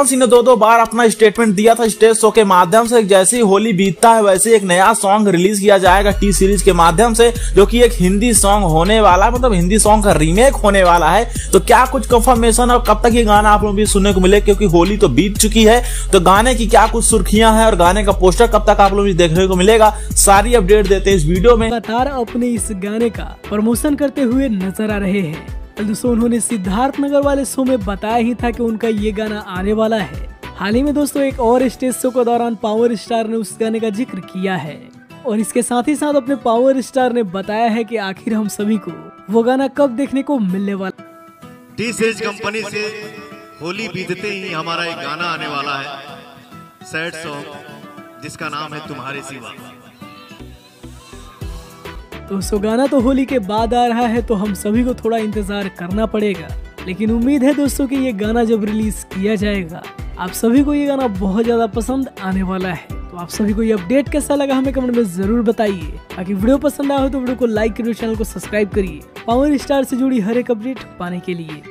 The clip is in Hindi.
सुशांत सिंह ने 2-2 बार अपना स्टेटमेंट दिया था स्टेज शो के माध्यम से। जैसे ही होली बीतता है वैसे एक नया सॉन्ग रिलीज किया जाएगा टी सीरीज के माध्यम से, जो कि एक हिंदी सॉन्ग होने वाला है, मतलब हिंदी सॉन्ग का रीमेक होने वाला है। तो क्या कुछ कंफर्मेशन और कब तक ये गाना आप लोगों को सुनने को मिले, क्योंकि होली तो बीत चुकी है, तो गाने की क्या कुछ सुर्खियां हैं और गाने का पोस्टर कब तक आप लोगों को देखने को मिलेगा, सारी अपडेट देते हैं इस वीडियो में। लगातार अपने इस गाने का प्रमोशन करते हुए नजर आ रहे हैं। दोस्तों उन्होंने सिद्धार्थ नगर वाले शो में बताया ही था कि उनका ये गाना आने वाला है। हाल ही में दोस्तों एक और स्टेज शो के दौरान पावर स्टार ने उस गाने का जिक्र किया है और इसके साथ ही साथ अपने पावर स्टार ने बताया है कि आखिर हम सभी को वो गाना कब देखने को मिलने वाला। टी सीरीज कंपनी से होली बीतते ही हमारा एक गाना आने वाला है, सैड सॉन्ग जिसका नाम है तुम्हारे सिवा। दोस्तों गाना तो होली के बाद आ रहा है, तो हम सभी को थोड़ा इंतजार करना पड़ेगा, लेकिन उम्मीद है दोस्तों कि ये गाना जब रिलीज किया जाएगा आप सभी को ये गाना बहुत ज्यादा पसंद आने वाला है। तो आप सभी को ये अपडेट कैसा लगा हमें कमेंट में जरूर बताइए। बाकी वीडियो पसंद आया हो तो वीडियो को लाइक करिए, चैनल को सब्सक्राइब करिए पावर स्टार से जुड़ी हर एक अपडेट पाने के लिए।